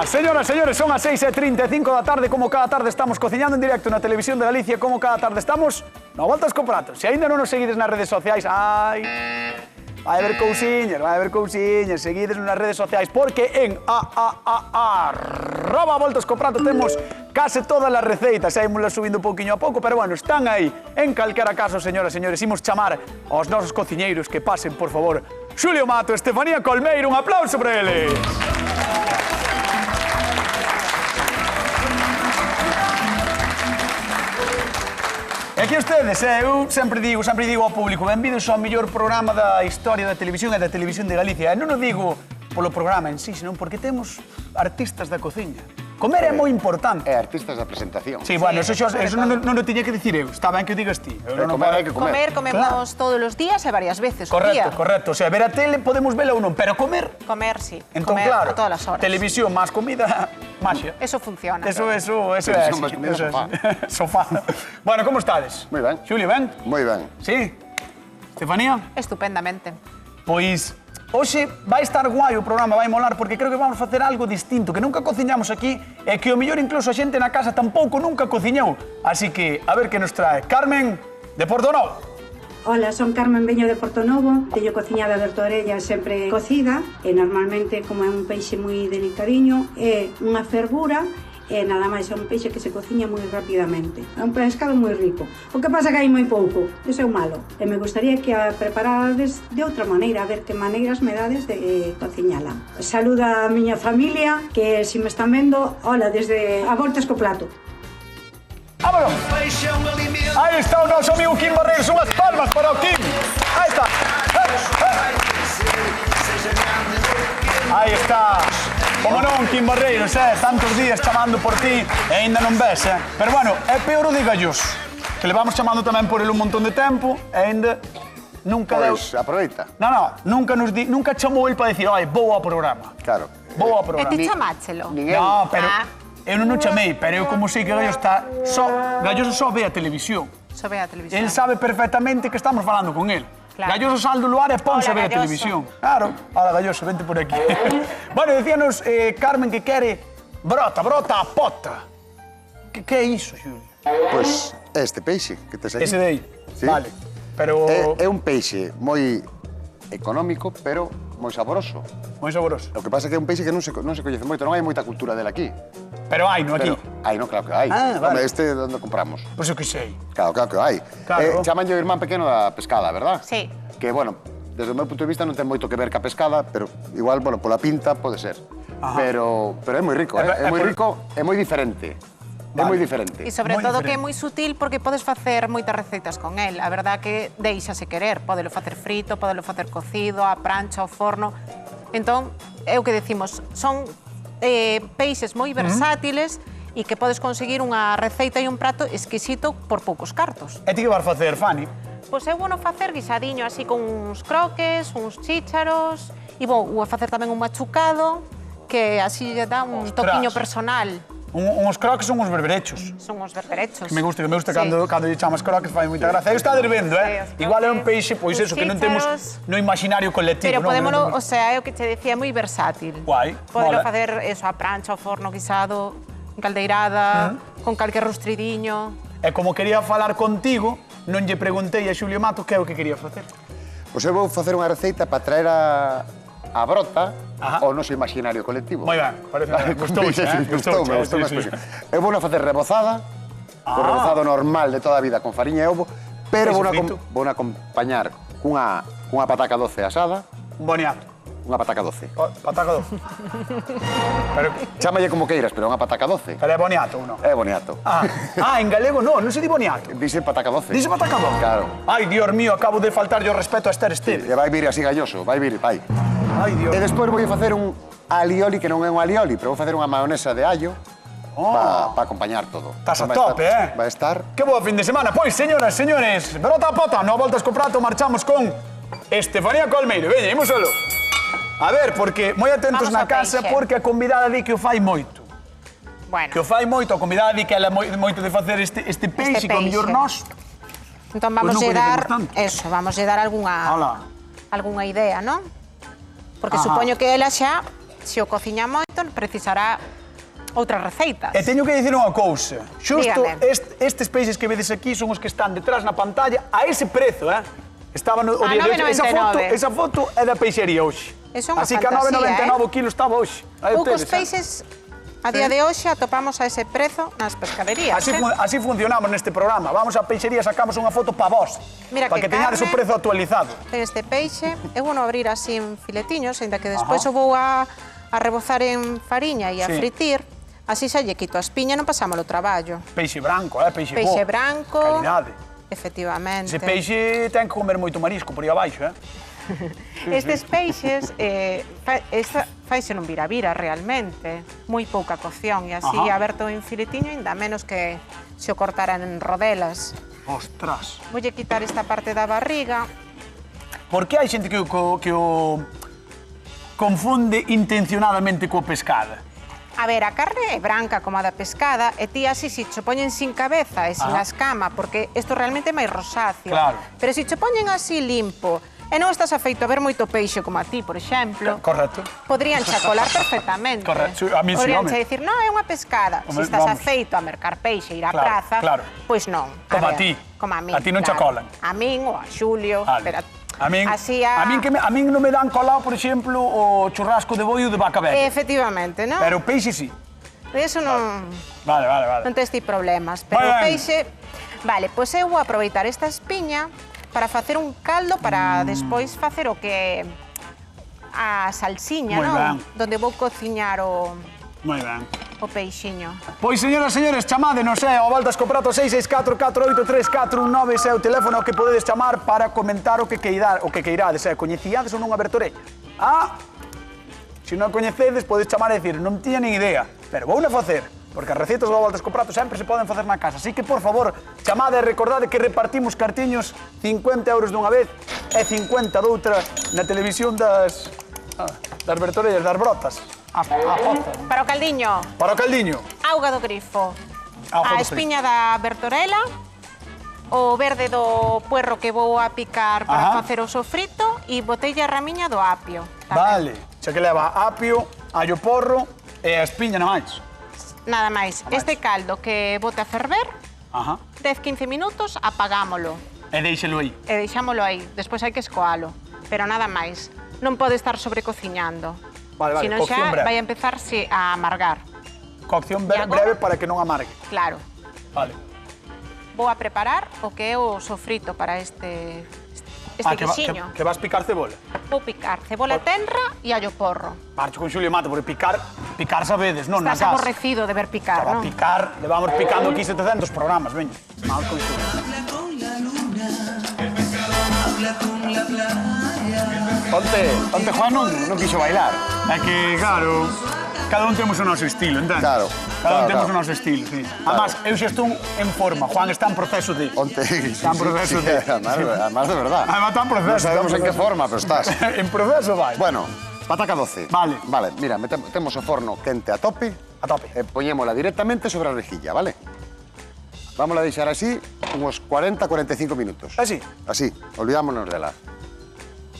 Señoras, señores, son as 6:35 da tarde. Como cada tarde estamos cociñando en directo na Televisión de Galicia, como cada tarde estamos no Voltas co Prato. Se ainda non nos seguides nas redes sociais, vai haber cousiñas, seguides nas redes sociais, porque en @Voltas co Prato temos case todas as receitas, ímoslas subindo pouquiño a pouco, pero bueno, están aí. En calquera caso, señoras, señores, imos chamar aos nosos cociñeiros que pasen, por favor. Xulio Mato, Estefanía Colmeiro, un aplauso para eles. E aquí ustedes, eu sempre digo ao público, benvidos ao mellor programa da historia da televisión e da Televisión de Galicia. E non o digo polo programa en sí, senón porque temos artistas da cociña. Comer é moi importante. E artistas da presentación. Sí, bueno, eso non o tiña que dicir eu. Está ben que o digas ti. Comer hai que comer. Comemos todos os días e varias veces ao Correcto, día. correcto. O sea, ver a tele podemos vela ou non, pero comer... Comer, sí. Entón, comer claro, a todas as horas. televisión máis comida, maxia. Eso funciona. Eso é Televisión así. máis comida, Sofá. Bueno, como estades? Moi ben. Xulio, ben? Moi ben. Sí? Estefanía? Estupendamente. Pois, hoxe vai estar guai o programa, vai molar, porque creo que vamos facer algo distinto, que nunca cociñamos aquí, e que o mellor incluso a xente na casa tampouco nunca cociñou. Así que, a ver que nos trae. Carmen, de Portonovo. Hola, son Carmen Veño de Portonovo. Teño cociñada de ortorella sempre cocida e normalmente, como é un peixe moi delicadiño, é unha fervura e nada máis é un peixe que se cociña moi rapidamente. É un pescado moi rico. O que pasa que hai moi pouco, iso é o malo. E me gustaría que a preparades de outra maneira, a ver que maneiras me dades de cociñala. Saluda a miña familia, que se me están vendo, hola, desde a Voltas co Prato. ¡Vámonos! Aí está o noso amigo Kim Barreiros, unhas palmas para o Kim. Aí está. Aí está. Como non, Kim Barreiros, tantos días chamando por ti e aínda non ves, Pero bueno, é peor o de Gallos, que le vamos chamando tamén por ele un montón de tempo e aínda nunca deu... Pois, aproveita. Nunca chamou el para dicir, ai, vou ao programa. Claro. Vou ao E programa. ti chamáchelo? Ninguén. No, pero Ah. eu non o chamei, pero eu como sei que Gallos está... Gallos só ve a televisión. Só ve a televisión. Él sabe perfectamente que estamos falando con él. Claro. Galloso sal do luar e ponse a Hola, ver a Galloso. televisión. Claro. Hola, Galloso, vente por aquí. Bueno, decíanos Carmen que quere brota a pota. Que é iso, Xulio? Pois, este peixe que tes aquí. Ese de aí. Sí. Vale. Pero É un peixe moi económico, pero moi saboroso. moi saboroso. O que pasa é que é un peixe que non se coñece moito, non hai moita cultura dele aquí. Pero hai, non aquí. Hai, non, claro que hai. Ah, vale. Home, este onde compramos. Pois eu que sei. Claro que hai. Claro. Chaman o irmán pequeno da pescada, verdad? Sí. Que, bueno, desde o meu punto de vista non ten moito que ver ca pescada, pero igual, bueno, pola pinta pode ser. Ajá. Pero é moi rico, é moi rico, é moi diferente. É moi diferente. E sobre Moi todo que é diferente. moi sutil porque podes facer moitas receitas con el. A verdad que deixase querer. Podelo facer frito, podelo facer cocido, a prancha, ao forno. Entón, é o que decimos, son peixes moi versátiles e que podes conseguir unha receita e un prato exquisito por poucos cartos. E ti que vas facer, Fanny? Pois é bueno facer guisadiño así con uns croques, uns chícharos e vou a facer tamén un machucado que así lle dá un Ostras. toquiño personal. Uns croques son uns berberechos. Son os berberechos. Que me gusta Sí. cando lle chamas croques, fai moita gracia. Eu está vendo, Sí, os Igual é un croques, peixe, pois os eso, que non temos chícharos. no imaginario colectivo. Pero non? podémolo, Non o sea, é o que te decía, moi versátil. Guai, Podelo mola. facer eso, a prancha, ao forno, guisado, en caldeirada, con calquer rustridiño. E como quería falar contigo, non lle preguntei a Xulio Mato que é o que quería facer. Pois eu vou facer unha receita para traer a brota Ajá. ao noso imaginario colectivo. Moi ben, parece ben. Gustouche, Gustoume, sí, sí. Eu vou facer rebozada, o rebozado normal de toda a vida con fariña e ovo, pero Eso vou frito. acompañar cunha pataca doce asada, Un boniato. unha pataca doce. Pataca doce. Pero Chámalle como queiras, pero é unha pataca doce. é boniato ou non? É boniato. En galego non se di boniato. Dice pataca doce. Dice pataca doce? Claro. Ai, Dios mío, acabo de faltarlle o respeto a Esther Esteves. E vai vir así galloso, vai vir, vai. Ai, Dios. E despois vou facer un alioli, que non é un alioli, pero vou facer unha maionesa de allo para acompañar todo. Estás a Vai tope, estar- Vai estar... Que bo fin de semana. Pois, señoras, señores, brota a pota, no Voltas co Prato, marchamos con Estefanía Colmeiro. Veña, imos solo. A ver, porque moi atentos Vamos na ao casa, peixe. porque a convidada di que o fai moito. Bueno, Que o fai moito, a convidada di que ela moito de facer este peixe, que o mellor nós... entón vamos non lle dar coñecemos tanto. eso, vamos lle dar Ala. algunha idea, non? Porque Ajá. supoño que ela xa se o cociña moito, precisará outras receitas. E teño que dicir unha cousa. Xusto Dígame. estes peixes que vedes aquí son os que están detrás na pantalla a ese prezo, Estaban o A día de hoxe. 9,99. Esa foto é da peixería hoxe. Eso é unha Así que a fantasía, 9,99 o kilo estaba hoxe. Aí Poucos tedes, peixes a día de hoxe atopamos a ese prezo nas pescaderías. Así funcionamos neste programa. Vamos á peixería, sacamos unha foto pa vos. Mira para que que teñades o carne. prezo actualizado. Ten este peixe, eu vou abrir así en filetiños, ainda que despois o vou a rebozar en fariña e a Sí. fritir. Así xa lle quito a espiña e non pasamos o traballo. Peixe branco, peixe bo. Peixe branco. Calidade. Efectivamente. Ese peixe ten que comer moito marisco por aí abaixo, Estes peixes faise nun vira-vira realmente, moi pouca cocción e así Ajá. aberto en filetiño ainda menos que se o cortaran en rodelas. Ostras. Voulle quitar esta parte da barriga. Por que hai xente que o confunde intencionadamente coa pescada? A ver, a carne é branca como a da pescada e ti así se cho poñen sin cabeza e sin a escama, porque isto realmente é máis rosáceo. Claro. Pero se cho poñen así limpo e non estás afeito a ver moito peixe como a ti, por exemplo, Correcto. podrían chacolar perfectamente. Correcto, a mí sí, podrían home. che dicir, non, é unha pescada. Home, Se estás vamos. afeito a mercar peixe e ir á Claro, praza, claro. pois non. Como a ver, ti. Como a mí. A ti non chacolan. A min ou a Xulio. Vale. Pero A min, así a min non me dan colado, por exemplo, o churrasco de boi ou de vaca velha. Efectivamente, non? Pero o peixe sí. Eso non... Vale. Non tes ti problemas, pero Moi o ben. peixe... Vale, pois eu vou aproveitar esta espiña para facer un caldo para despois facer o que... a salsiña, Moi non? ben. Donde vou cociñar o Moi ben. peixiño. Pois, señoras e señores, chamádenos, ao Voltas co Prato 664-483419, ese é o teléfono que podedes chamar para comentar o que queirades, coñecíades ou non a Bertorella. Se non coñecedes, podes chamar e dicir, non tiña nin idea, pero vou na facer, porque as recetas do Voltas co Prato sempre se poden facer na casa. Así que, por favor, chamade e recordade que repartimos cartiños 50 euros dunha vez e 50 doutra na televisión das Bertorellas, das brotas. A foza. Para o caldiño, Para o caldiño. auga do grifo, Auga a do espiña da bertorela, o verde do puerro que vou a picar para Ajá. facer o sofrito e botella a ramiña do apio. Vale, xa que leva apio, allo porro e a espiña na máis. Nada máis. Este caldo que bote a ferver, Ajá. 10-15 minutos, apagámolo E deixelo aí. e deixámolo aí. Despois hai que escoalo, pero nada máis. Non pode estar sobrecociñando. Vale, Senón cocción xa breve. vai a empezarse a amargar. Cocción E agora? breve para que non amargue. Claro. Vale. Vou a preparar o que é o sofrito para este guixiño. Que vas picar cebola. Vou picar cebola tenra e allo porro. Marcho con Xulio Mata, porque picar sabedes, non na Estás casa. aborrecido de ver picar, Para non? picar, levamos picando aquí 700 programas, veña. Vamos con Xulio. Onte Juan non quixo bailar. É que, claro, cada un temos o noso estilo, entendes? Claro, Cada un claro, temos claro. o noso estilo, sí. Además, eu xa estou en forma, Juan está en proceso de... Onte... Está en proceso de... Además de verdad. Además está en proceso. Non sabemos está en que proceso. forma, pero estás. En proceso vai. Bueno, pataca doce. Vale. Vale, mira, temos o forno quente a tope. A tope. E poñémola directamente sobre a rejilla, vale? Vámola a deixar así uns 40-45 minutos. Así? Así, olvidámonos dela.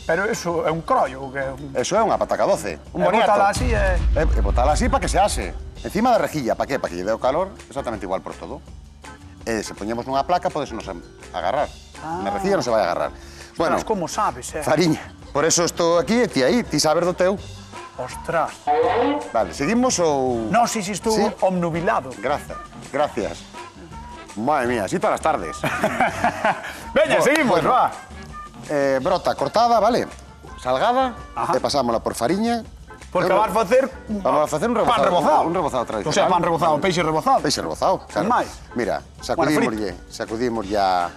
Pero eso é un crollo, que é un... Eso é unha pataca doce, un E boniato. bótala así e... E botala así para que se ase. Encima da rejilla, para que? Para que lle dé o calor exactamente igual por todo. E se poñemos nunha placa, podes nos agarrar. Na rejilla non se vai agarrar. Bueno, Ostras, como sabes, fariña. Por eso estou aquí e ti aí, ti sabes do teu. Ostras. Vale, seguimos ou... No, sí, estou Sí? omnubilado. Gracias. Madre mía, así todas as tardes. Veña, seguimos, bueno. va. Brota cortada, vale? Salgada, Ajá. e pasámola por fariña. Porque vas a facer... Vamos a facer un rebozado. Pan rebozado. Un rebozado tradicional. O sea, pan rebozado, peixe rebozado. Peixe rebozado, claro. máis. Mira, sacudimos ya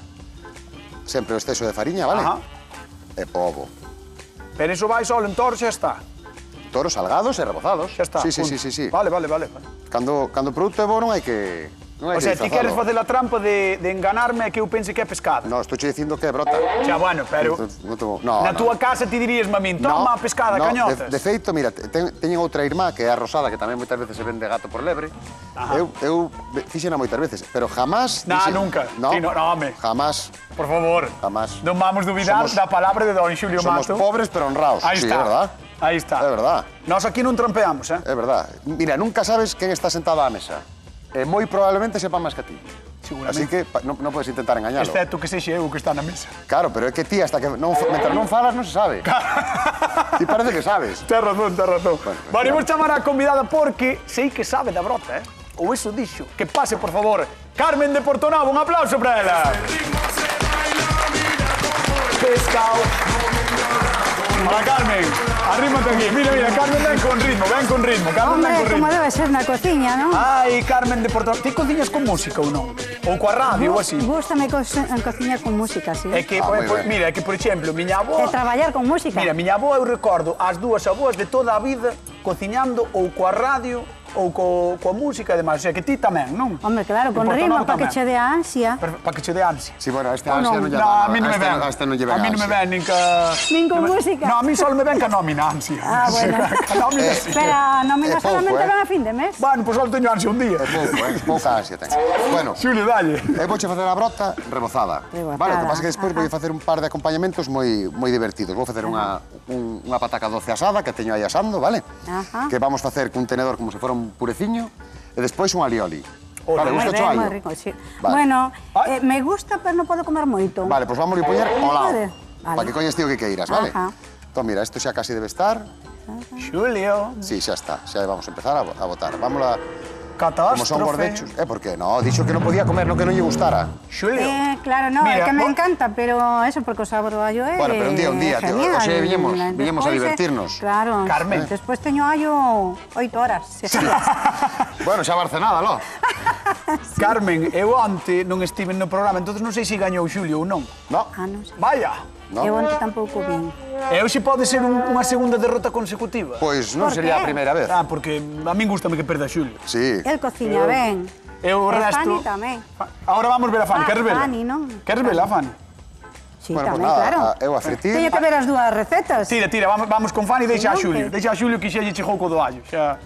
sempre o exceso de fariña, vale? Ajá. E pobo. Pero iso vai só en toro, xa está. Toros salgados e rebozados. Xa está. Sí, sí, punto. sí, sí, sí. Vale. Cando o produto é bo non hai que... Non O hai sea, que ti queres disfrazalo. facer a trampa de enganarme e que eu pense que é pescada. No, estou che dicindo que é brota. Xa, bueno, pero... No, Na túa casa ti dirías a min, toma a pescada, cañotas. De feito, mira, teñen outra irmá que é a rosada, que tamén moitas veces se vende gato por lebre. Eu fixena moitas veces, pero jamás... Nah, nunca. No, Sí, no, home. Jamás, Por favor. jamás. Non vamos dubidar Somos- da palabra de don Xulio Somos Mato. pobres pero honrados. Aí Sí, está. é verdad. Aí está. É verdad. Nós aquí non trampeamos, É verdad. Mira, nunca sabes quen está sentado á mesa. E moi probablemente sepa máis que ti. Seguramente. Así que non podes intentar engañalo. Excepto que sexe eu que está na mesa. Claro, pero é que ti hasta que mentre non falas non se sabe. Ti parece que sabes. Tens razón, tens razón. Bueno, Imos chamar a convidada porque sei que sabe da brota, Ou iso dixo. Que pase, por favor, Carmen de Portonovo. Un aplauso para ela. Pescao. Hola, Carmen. Arrímate aquí. Mira, Carmen ven con ritmo, Carmen ven Hombre, con ritmo. como debe ser na cociña, non? Ai, Carmen de Portonovo. Ti cociñas con música ou non? Ou coa radio ou así? Gústame cociñar con música, sí. É que, moi ben. mira, é que, por exemplo, miña avó... E traballar con música. Mira, miña avó, eu recordo as dúas avós de toda a vida cociñando ou coa radio ou coa música e demais. O sea, que ti tamén, non? Hombre, claro, con ritmo, para que che dé ansia. Para que che dé ansia. Sí, bueno, a este Ou ansia non? non lle No, dá. a mí non me ven. A este non lle ven A mí non me ven nin ca... Nin con música. No, a mí só me ven ca nómina ansia. Ah, bueno. Ca nómina sí. Pero a nómina pouco, solamente eh. van a fin de mes. Bueno, pois só teño ansia un día. É pouco, pouca ansia ten. Bueno, Xulio, dalle. eu vouche facer a brota rebozada. Rebozada, Vale, o que pasa é que despois ajá. vou facer un par de acompañamentos moi divertidos. Vou facer unha pataca doce asada que teño aí asando, vale? Ajá. Que vamos facer cun tenedor como se fora un pureciño e despois un alioli. Ola, Vale, Moi gusta ben, cho allo? moi rico, sí. Vale. Bueno, Ai. me gusta, pero non podo comer moito. Vale, pois vamos a poñer ao lado, Vale. para que coñes ti o que queiras, vale? Ajá. Entón, mira, isto xa casi debe estar. Xulio. Sí, xa está, xa vamos a empezar a botar. Vamos a... Catástrofe. Como son bordechos. Por qué? No, dixo que non podía comer, no que non lle gustara. Xulio. Claro, no, Mira, é que me vos- encanta, pero eso porque o sabor do allo é Bueno, pero un día, tío. genial. Oxe, viñemos a Despois, divertirnos. Claro. Carmen. Despois teño allo 8 horas. Bueno, xa Barcenada, lo. Carmen, eu onte non estive no programa, entonces non sei se gañou Xulio ou non. No, Ah, non sei. Vaya. no. Eu onte tampouco vin. E hoxe pode ser unha segunda derrota consecutiva. Pois non Por sería qué? a primeira vez. Ah, porque a min gustame que perda Xulio. Sí. El cociña ben. E o E resto... Fanny tamén. Ahora vamos ver a Fanny. Ah, Queres vela? Fanny, non? Queres vela, Fanny? Sí, Bueno, pues tamén, nada, claro. eu a fritir. Teño que ver as dúas recetas. Tira, vamos con Fanny e deixa a Sí, non, Xulio. que- Deixa a Xulio que xa lle chegou co do allo. Xa...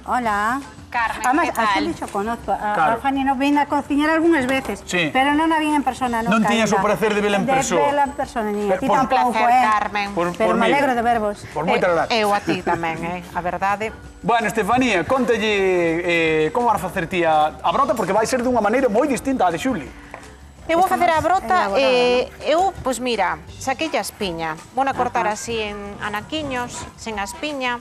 Hola. Carmen, Además, ¿qué tal? a Xulio xo conozco. Claro. A Fanny nos vine a cociñar algunhas veces. Sí. Pero non a vin en persona nunca. Non tiñas o ainda. prazer de vela en persoa. De vela en persona, ni a ti Por- Un tampouco, placer, Carmen. Pero me mí. alegro de vervos. Por moitas gracias. Eu a ti tamén, a verdade. Bueno, Estefanía, contalle como vas a facer ti a brota, porque vai ser dunha maneira moi distinta á de Xulio. Eu vou facer a brota elaborada, eu, pois mira, saquei a espiña. Vou a cortar así en anaquiños, sen a espiña,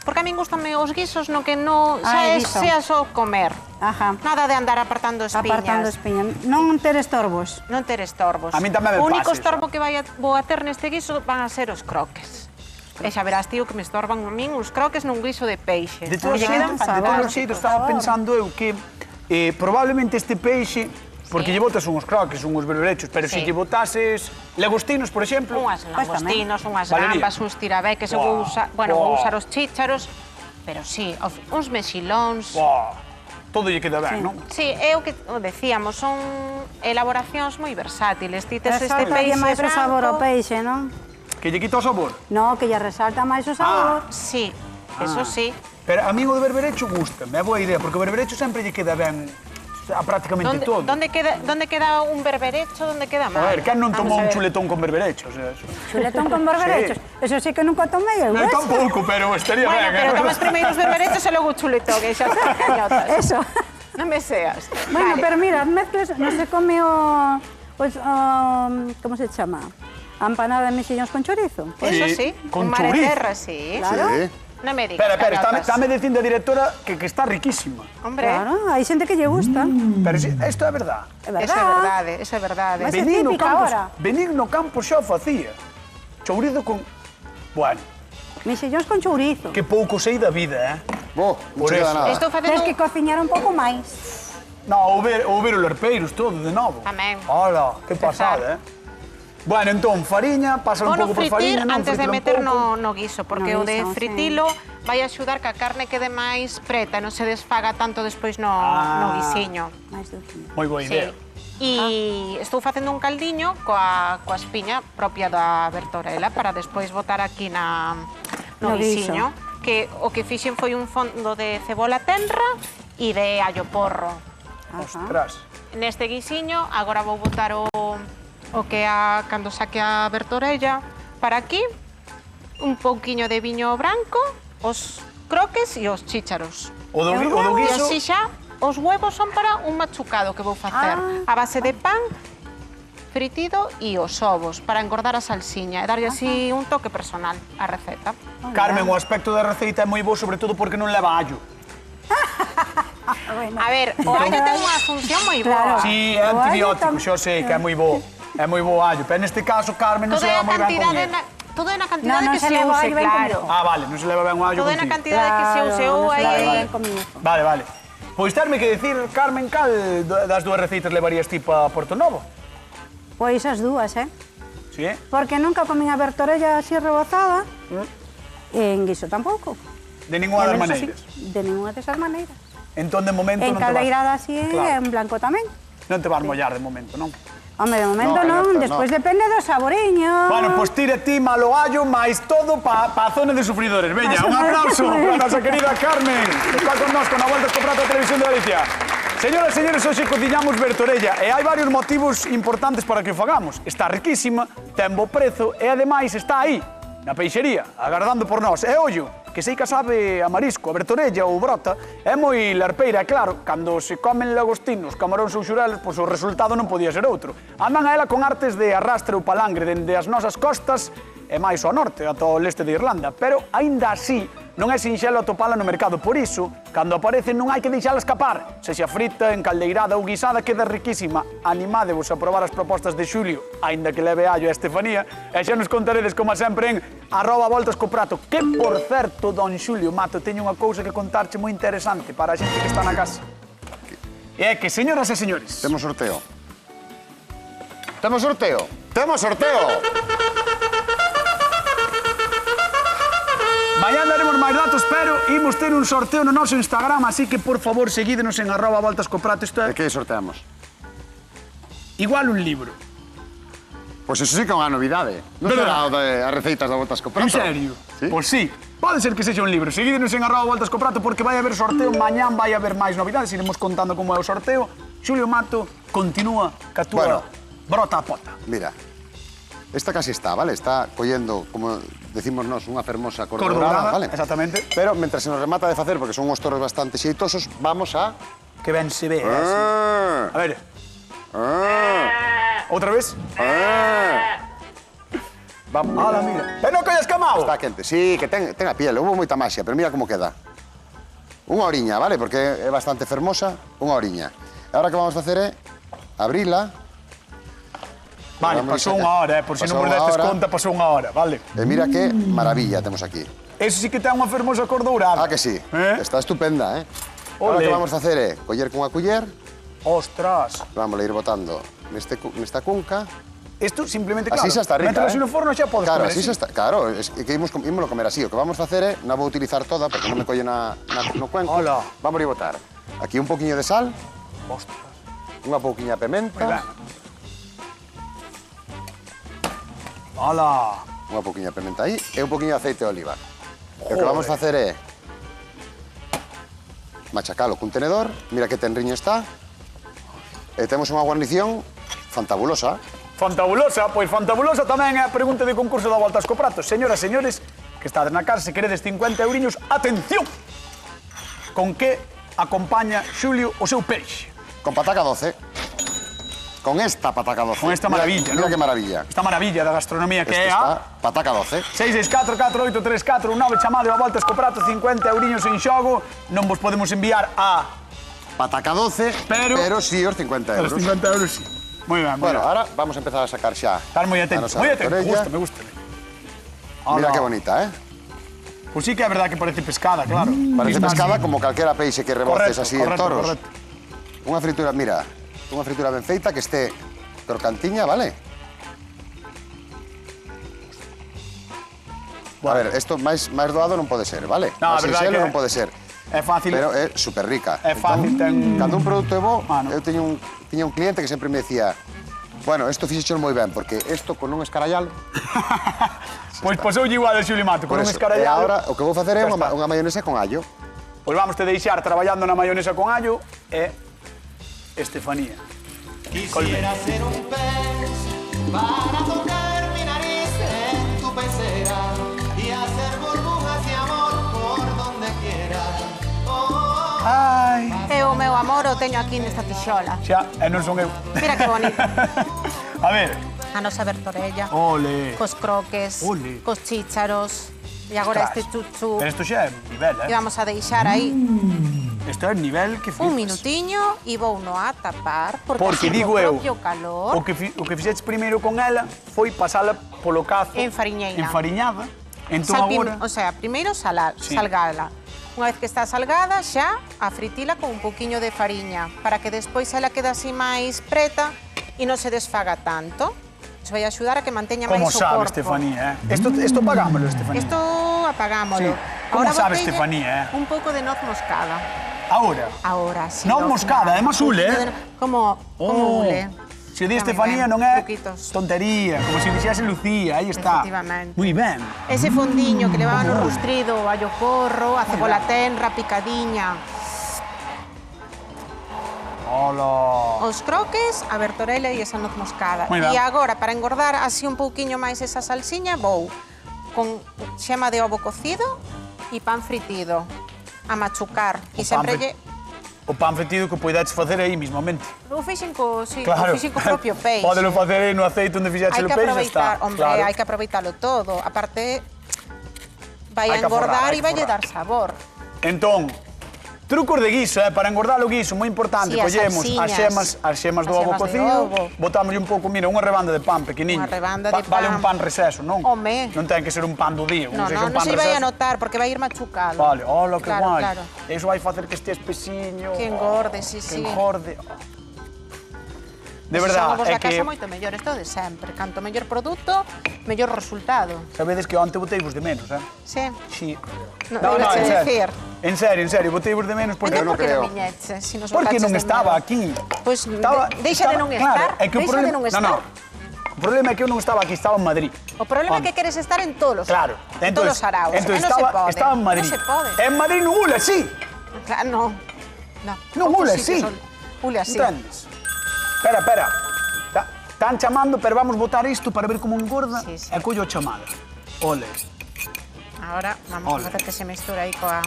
porque a min gustame os guisos no que non Ah, xa guiso. sea só comer. Ajá. Nada de andar apartando espiñas. Apartando espiña. Non ter estorbos. Non ter estorbos. A min tamén me O único pasa estorbo eso. que vou a ter neste guiso van a ser os croques. E xa verás, tío, que me estorban a min os croques nun guiso de peixe. De todos Lle quedan os fantásticos. xeitos, estaba pensando eu que probablemente este peixe, porque lle botas unhos croques, unhos berberechos, pero se Sí. lle botases lagostinos, por exemplo... Unhas langostinos, unhas Valería. gambas, uns tirabeques, eu Buah, vou usar, bueno, buah. vou usar os chícharos, pero sí, uns mexilóns. Buah, todo lle queda ben, non? Sí, é o que o decíamos, son elaboracións moi versátiles. Ti tes este Resalta peixe máis o sabor ao branco. peixe, non? Que lle quita o sabor. No, que lle resalta máis o sabor. Sí, eso sí. Pero a mí o de berberecho gustame, é boa idea, porque o berberecho sempre lle queda ben a prácticamente todo. Donde queda un berberecho, donde queda mal? A ver, quen non Vamos tomou a un ver. chuletón con berberechos? Eso. Chuletón con berberechos. Eso sí que nunca tomei eu, Eu ves? tampouco, pero estaría Bueno, ben. pero tomas primeiro os berberechos e logo o chuletón, e xa está, gañotas. Eso. Non me seas. Bueno, Vale. pero mira, mezclas, non se come como se chama? A empanada de mexillóns con chorizo. Eso Sí, sí, con un mar de chourizo. terra, sí. Claro. Sí. Non me digas. Espera, gañotas. está me dicindo a directora que está riquísima. Hombre, Claro, hai xente que lle gusta. Pero isto é verdad. É eso é verdade, eso é verdade. Mas é típica ahora. Benigno Campos xa o facía. Chourizo con... Bueno, Mexillóns con chourizo. que pouco sei da vida, eh? Bo, non Por se queda eso. nada. Estou Tens facendo que cociñar un pouco máis. No, ou ver o lerpeiros todo de novo. Tamén. Hola, que pasada, eh? Bueno, entón, fariña, pasa un Vou pouco por fritir fariña, non? antes de Fritir un meter pouco. no guiso, porque No o de guiso, sí. fritilo vai axudar que a carne quede máis preta, non se desfaga tanto despois no guisiño. Máis dulcinho. Moi boa idea. E estou facendo un caldiño coa espiña propia da bertorela para despois botar aquí No no guiso. guisiño, que o que fixen foi un fondo de cebola tenra e de allo porro. Ostras. Neste guisiño, agora vou botar o que cando saque a bertorella para aquí. un pouquiño de viño branco, os croques e os chícharos. O do E guiso... así xa, os huevos son para un machucado que vou facer a base de pan fritido e os ovos para engordar a salsiña e darlle así un toque personal á receta. Carmen, o aspecto da receita é moi bo, sobre todo porque non leva allo. A ver, o allo ten unha función moi boa. Sí, é antibiótico, xo sei que é moi bo. É moi bo o allo, pero neste caso, Carmen, non se leva moi ben con ele. Todo é na cantidade Non que se se leva use, allo ben claro. comido. Vale, non se leva ben o allo Todo é na contigo. cantidade que se use. Eu aí... Vale. Pois terme que decir, Carmen, cal das dúas receitas levarías ti para Porto Novo? Pois as dúas, Sí? Porque nunca comín a bertorella así rebozada, e en guiso tampouco. De ninguna das E menos así, maneiras. de ninguna desas maneiras. Entón, de momento, En non te vas... caldeirada así e Claro. en blanco tamén. Non te vas mollar de momento, non? Home, de momento No, non, no. despois depende do saboriño. Bueno, pois tire ti malo allo, máis todo pa zona de sufridores. Veña, un aplauso para a nosa querida Carmen, que está con nós con a Voltas co Prato da Televisión de Galicia. Señoras e señores, hoxe cociñamos bertorella e hai varios motivos importantes para que o fagamos. Está riquísima, ten bo prezo e ademais está aí, na peixería, agardando por nós. E ollo, que sei que sabe a marisco, a bertorella ou brota, é moi larpeira, e claro, cando se comen lagostinos, camaróns ou xurelos, pois o resultado non podía ser outro. Andan a ela con artes de arrastre ou palangre dende as nosas costas e máis ao norte, ata o leste de Irlanda, pero aínda así non é sinxelo atopala no mercado. Por iso, cando aparece non hai que deixala escapar. Sexa frita, encaldeirada ou guisada, queda riquísima. Animádevos a probar as propostas de Xulio, aínda que leve allo a Estefanía, e xa nos contaredes, como sempre, en @voltascoprato. Que, por certo, don Xulio Mato, teño unha cousa que contarche moi interesante para a xente que está na casa. E é que, señoras e señores... Temos sorteo. Temos sorteo. Temos sorteo. Mañá daremos máis datos, pero imos ter un sorteo no noso Instagram, así que, por favor, seguídenos en @voltascoprato. Isto é E que sorteamos? igual un libro. Pois eso sí que é unha novidade. Non será o de as receitas da Voltas co Prato? En serio? Sí? Pois sí. Pode ser que sexa un libro. Seguídenos en @voltascoprato porque vai haber sorteo. Mañán vai haber máis novidades. Iremos contando como é o sorteo. Xulio Mato continúa ca túa brota a pota. Mira, esta casi está, vale? Está collendo, como decimos nós, unha fermosa cor Cor dourada, dourada, vale? exactamente. Pero, mentras se nos remata de facer, porque son uns toros bastante xeitosos, vamos a... Que ben se ve. A ver, outra vez. Vamos. Ala, mira. E non collas camao. Está quente. Sí, que ten a piel, houve moita maxia, pero mira como queda. Unha oriña, vale? Porque é bastante fermosa, unha oriña. E agora que vamos a facer é abrila. Vale, Vamos pasou a unha hora, por si non Pasou vos destes unha hora. conta, pasou unha hora, vale. E mira que maravilla temos aquí. Eso sí que ten unha fermosa cor dourada. Ah, que sí. Está estupenda, Olé. Agora que vamos a facer é coller con a culler, Ostras. vamos a ir botando nesta cunca. Isto simplemente, claro, Así xa está rica, mételas no forno xa podes Claro, comer así xa está. Claro, es que ímolo comer así. O que vamos a facer é, non vou utilizar toda, porque non me colle no cuenco. Hola. Vamos a ir botar aquí un poquinho de sal, Ostras. unha pouquiña de Moi ben. pementa, Hala. unha pouquiña de pementa aí e un poquinho de aceite de oliva. E o que vamos a facer é machacalo cun tenedor, mira que tenriño está, e temos unha guarnición fantabulosa. Fantabulosa, pois fantabulosa tamén é a pregunta de concurso da Voltas co Prato. Señoras e señores, que estades na casa, se queredes 50 euriños, atención! Con que acompaña Xulio o seu peixe? Con pataca doce. Con esta pataca doce. Con esta maravilla, mira non? que maravilla. Esta maravilla da gastronomía que é Esta a... está pataca doce. 664 4834 19, chamado a Voltas co Prato, 50 euriños en xogo. Non vos podemos enviar a... Pataca doce, pero sí os 50 euros. Os 50 euros, sí. Moi ben, moi Bueno, ben. ahora vamos a empezar a sacar xa. Estar moi atento, a nosa moi atento. orella. Me gusta. Mira Ala. que bonita, Pois sí que é verdad que parece pescada, claro. Parece Vista pescada así. como calquera peixe que rebotes así en toros. Correcto. Unha fritura, mira, unha fritura ben feita que este crocantiña, vale? A ver, isto máis doado non pode ser, vale? No, a máis verdade sinxelo que non pode ser. É fácil. Pero é super rica. É fácil, ten... Cando un produto é bo, Mano. eu tiña un cliente que sempre me decía bueno, isto fixecho moi ben, porque isto con un escarallal... Pois pasoulle igual de Xulio Mato, con un E escarallado. agora o que vou facer é Xa está. unha mayonesa con allo. Pois vamos te deixar traballando na mayonesa con allo e Estefanía. Quisiera ser un pez para tocar mi nariz en tu pecera y Xa o teño aquí nesta tixola. Xa, e non son eu. Mira que bonito. A ver. A nosa bertorella. Ole. Cos croques, Ole. cos chícharos. E agora Ostras. este chuchu Pero isto xa é nivel, que vamos a deixar aí Isto é nivel que flipas. un minutiño e vou no a tapar Porque así digo co eu, propio calor o que fixeches primeiro con ela foi pasala polo cazo Enfariñeira. enfariñada. Entón agora O sea, primeiro Sí. salgala. Unha vez que está salgada, xa a fritila con un poquinho de fariña para que despois ela quede así máis preta e non se desfaga tanto. Iso vai axudar a que manteña como máis o sabe corpo. Estefanía, Isto pagámoslo, Estefanía. Isto apagámolo. Sí. Como sabe botelle Estefanía, Un pouco de noz moscada. Ahora. Ahora, sí. Noz moscada, además ule, Como ule. Se di Está moi Estefanía ben, non é truquitos. tontería, como se dixese Lucía, aí está. Efectivamente. Moi ben. Ese fondiño que levaban no rustrido, o allo porro, a cebola tenra, picadiña. Hola. Os croques, a bertorela e esa noz moscada. Moi ben. E agora, para engordar así un pouquiño máis esa salsiña, vou con xema de ovo cocido e pan fritido a machucar. E sempre lle... O pan fritido que poidedes facer aí mismamente. O fixen co, sí, Claro. o fixen co propio peixe. Pódelo facer aí no aceite onde fixeches Hai o que peixe, está. aproveitar, hombre, Claro. hai que aproveitalo todo. Aparte, vai Hai a que aforrar, engordar hai e que vai a aforrar. dar sabor. Entón, trucos de guiso, para engordar o guiso, moi importante. Sí, as Collemos salsiñas. as xemas do As ovo xemas de cocido, ovo. botámoslle un pouco, mira, unha rebanda de pan pequeniño. Unha rebanda de Vale pan. un pan receso, non? Home. Non ten que ser un pan do día, No, se no, un non pan se vai a receso. notar porque vai ir machucado. Vale, hola, que Claro, guai. claro. Eso vai facer que estea espesiño. Que engorde, sí, que sí. engorde. De Os verdad, ovos é da casa que... moito mellor, isto de sempre. Canto mellor produto, mellor resultado. Sabedes que onte boteivos de menos, Sí. Sí. No, ibache decir. En serio, boteivos de menos porque... Entón, non por que creo. non viñeches? Si nos Porque botaches non de estaba menos? aquí. Pois deixa de non claro, estar, é que o deixa problema, de non estar. O problema é que eu non estaba aquí, estaba en Madrid. O problema é que queres estar en todos os Claro. en todos os araos. Entonces non se pode. estaba en Madrid. Non se pode. En Madrid non ule así. Claro, no. Non Outros ule sí así. que son ule así. Entendes? Espera. Están chamando, pero vamos botar isto para ver como engorda. Sí, sí. E collo a chamada. Ole. Ahora vamos Ole. a facer que se mestura aí coa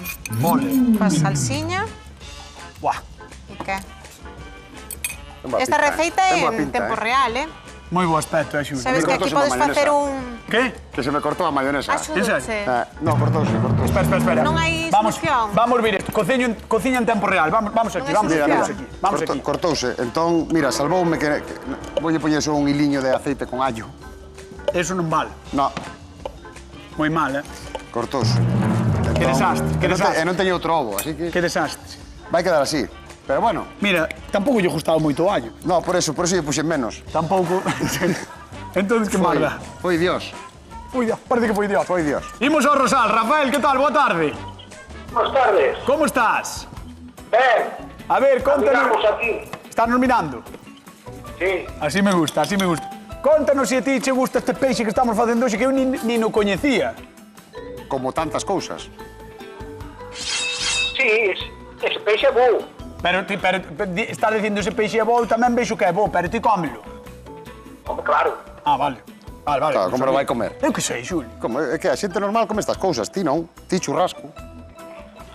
salsiña. Buah. E que? Ten boa Esta pinta, receita ten é boa en pinta, tempo real, Moi bo aspecto, Xulio. Sabes que aquí cortouse podes unha facer mayonesa. un... Que? Que se me cortou a mayonesa. Axúdoche. No, cortouse. Espera. Non hai Vamos, solución. vamos ver isto. Cociña en tempo real. Vamos aquí, Non hai vamos solución. aquí. Vamos aquí. Cortouse. Entón, mira, salvoume que voulle poñer só un hiliño de aceite con allo. Eso non vale. No, Moi mal, cortouse. Que desastre, que desastre. E non teño outro ovo, así que Que desastre. vai quedar así. Pero bueno, Mira, tampouco lle gustaba moito o allo. no, por eso lle puxen menos. Tampouco. Entonces, que marda. Foi Dios. Parece que foi Dios. Foi Dios. Imos ao Rosal. Rafael, que tal? Boa tarde. Buenas tardes. Como estás? Ben, A ver, miramos contanos. aquí. Estás mirando? Sí. Así me gusta. Contanos se a ti che gusta este peixe que estamos facendo hoxe que eu nin o coñecía. Como tantas cousas. Sí, ese peixe é bo. Pero estás dicindo ese peixe é bo, eu tamén vexo que é bo, pero ti cómelo. Hombre, claro. Ah, vale. Claro, como sabía. lo vai comer? Eu que sei, Xulio. Como, é que a xente normal come estas cousas, ti non. Ti churrasco.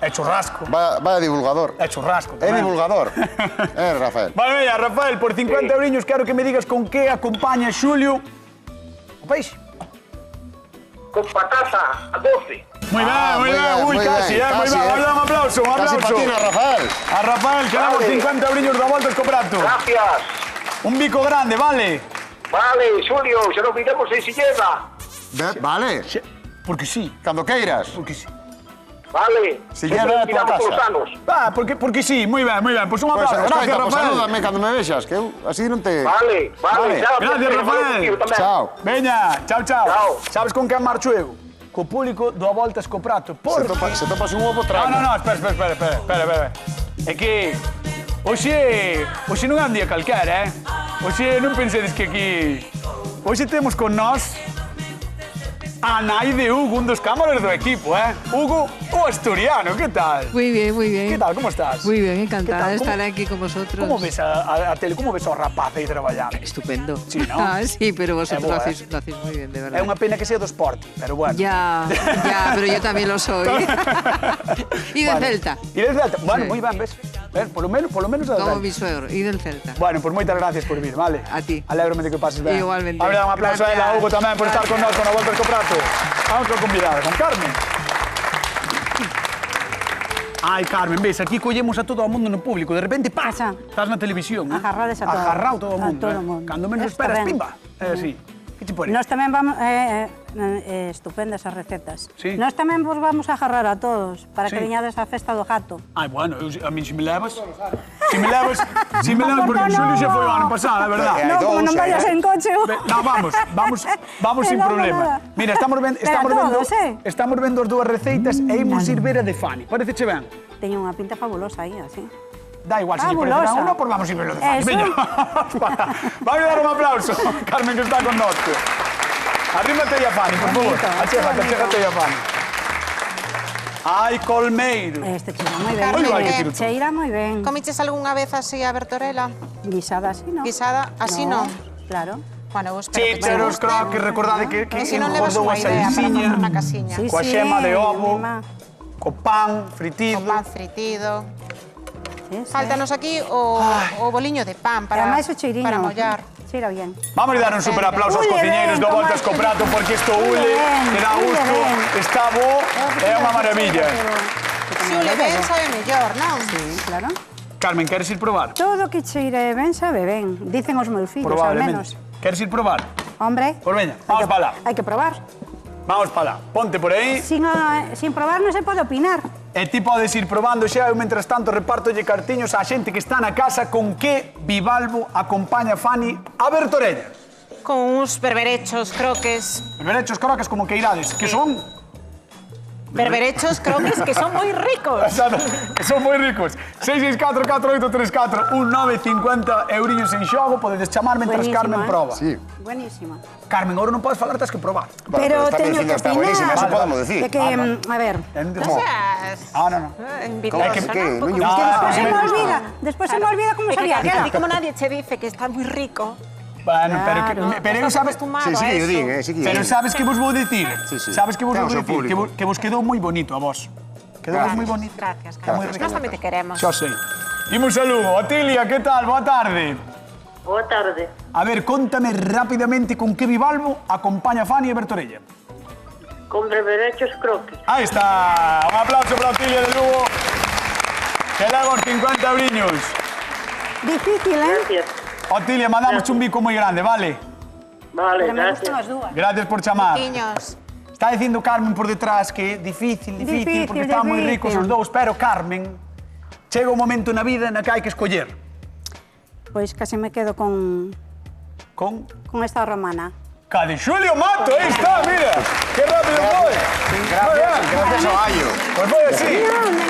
É churrasco. Vai divulgador. É churrasco É tamén. divulgador. Rafael. Vale, veña, Rafael, por 50 euriños quero que me digas con que acompaña Xulio o peixe. Con patata a 12. Moi ben, Ah, moi moi ben. ben, Ui, moi casi, ben, moi casi, ben. Vamos dar un aplauso, un Casi aplauso. patina, Rafael. A Rafael, que damos Vale. 50 euriños da volta co prato. Gracias. Un bico grande, vale? Vale, Xulio, se non pidemos en Silleda. Vale, Porque sí, cando queiras. porque sí. Vale. Silleda, Se non pidamos tua polos casa. anos. Porque sí, moi ben, moi ben. Pois un aplauso. Gracias, Escoita, Rafael. salúdame cando me vexas, que eu así non te... Vale. Xa, Gracias, Rafael. Chao. Veña, chao. Chao. Sabes con quen marcho eu? Co público do a voltas co prato. Se topas un ovo, trago. No, espera. É que hoxe non é un día calquera, Hoxe non pensedes que aquí... Hoxe temos con nós a nai de Hugo, un dos cámaras do equipo, Hugo, o asturiano, que tal? Muy bien, muy bien. Que tal, como estás? Muy bien, ¿Qué encantada tal? de ¿Cómo- estar aquí con vosotros. Como ves a tele, como ves ao rapaz aí traballando? Estupendo. Sí, ¿no? Ah, sí, pero vosotros boa, lo hacéis muy bien, de verdad. É unha pena que sea do Sporting, pero bueno. Ya, pero yo también lo soy. Y de Vale. Celta. E de Celta. Bueno, Sí. moi ben, ves? Ves, polo menos das Como ben. mi suegro, y del Celta. Bueno, pues moitas gracias por vir, vale? A ti. Alégrome de que pases ben. Igualmente. A ver, un aplauso a ela, a Hugo tamén, por estar con nós con a Volta co Prato. Vamos con convidada, con Carmen. Ai, Carmen, ves, aquí collemos a todo o mundo no público. De repente, ¡pá! Pasa. Estás na televisión. Agarrades a todo. Agarrado todo o A mundo. todo o mundo. Cando menos Está esperas, ben. pimba. É así. Que te pone? Nós tamén vamos... estupendas as recetas. Sí. Nós tamén vos vamos a agarrar a todos para Sí. que viñades á festa do gato. Ai, bueno, a mí se me levas... Se me levas, porque o Xulio xa foi o ano pasado, é verdad. Hai No, como non dous, vayas en coche... No, vamos sin No, problema. nada. Mira, estamos vendo as dúas receitas e imos ir ver a de Fanny. Parece ben? Teño unha pinta fabulosa aí, así. Da igual, se lle parece Fabulosa. a uno, pues vamos a ir ver lo de Fanny. Eso. Veña, vamos a dar un aplauso, Carmen, que está con nosotros. Arrímate aí a Fanny, por favor. Bonito, Achégate aí a Fanny. Ai, colmeiro. Este cheira moi ben. Oi, vai, que tiro tú. Cheira moi ben. Comiches algunha vez así a bertorela? Guisada así, non? Guisada, así non? Claro. Bueno, eu espero que te Chícharos, guste. creo que recordade que Si non levas engordou unha a idea para salsiña, facer unha casiña. Sí, coa sí, xema de ovo, mima. co pan fritido. O pan fritido. Sí, sí. Fáltanos aquí o boliño de pan E para, ademais o cheiriño. para mollar. Cheira bien. Vamos a dar un super aplauso aos Ule cociñeiros ben, do toma Voltas co este. Prato, porque isto Ule ule, ben, que dá ule gusto, ben. está bo, é unha maravilla. Si o le ben sabe mellor, non? Sí, claro. Carmen, queres ir probar? Todo que cheire ben sabe ben. Dicen os meus fillos, ao menos. Probablemente. Queres ir probar? Hombre, Pois veña, vamos para lá. hai que probar. Vamos para lá. Ponte por aí. Sin probar non se pode opinar. E ti podes ir probando xa, eu, mentras tanto, repartolle cartiños á xente que está na casa con que bivalvo acompaña Fanny a Bertorella. Con uns berberechos, croques. Berberechos, crocas, como que irades, que son... Berberechos, croques, que son moi ricos. Exacto, que son moi ricos. 664-4834-1950 euriños en xogo, podedes chamar mentras Buenísimo, Carmen proba. Sí. Buenísimo. Carmen, ahora non podes falar, tens que probar. Bueno, Pero está teño diciendo que está opinar. buenísima, eso Vale, podemos vale. decir. É que, a ver, ¿Cómo? Ah, no, no. Envidioso, ¿Cómo? ¿Qué? ¿no? Un poco No, despois se me no. olvida. Despois se me olvida como Es que sabía claro, aquela. a ti como nadie che dice que está moi rico. Bueno, Claro. pero eu sabes... Sí, sí, yo digo, sí que yo Pero digo. sabes que vos vou dicir? Sí, sí. Sabes que vos Claro, vou seu dicir? público. Que vos quedou moi bonito a vos. Quedou Gracias. moi bonito. Gracias, Está moi Carlos. rico. Nós tamén te queremos. Xa sei. Imos a Lugo. Otilia, que tal? Boa tarde. Boa tarde. A ver, contame rapidamente con que bivalvo acompaña Fanny e Bertorella. Con berberechos croques. Aí está. Un aplauso para Otilia de Lugo. Que leva os 50 euriños. Difícil, eh? Gracias. Otilia, mandamos un bico moi grande, vale? Vale, Pero me gracias. gustan as dúas. Gracias por chamar. Tiños. Está dicindo Carmen por detrás que é difícil, Difícil, porque están moi difícil. ricos os dous, pero Carmen, chega un momento na vida na que hai que escoller. Pois casi me quedo con esta romana. Ca de Xulio Mato, aí está, mira. Que rápido foi. Gracias ao gallo. Pois foi así.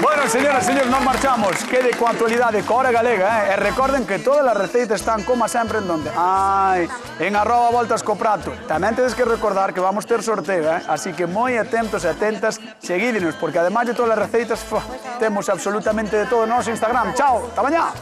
Bueno, señoras e señores, non marchamos. Quede coa actualidade coa hora galega, E recorden que todas as receitas están, como sempre, en donde? En @Voltas co Prato. Tamén tedes que recordar que vamos ter sorteo, Así que moi atentos e atentas, seguídenos, porque ademais de todas as receitas, temos absolutamente de todo no noso Instagram. Chao, ata mañá.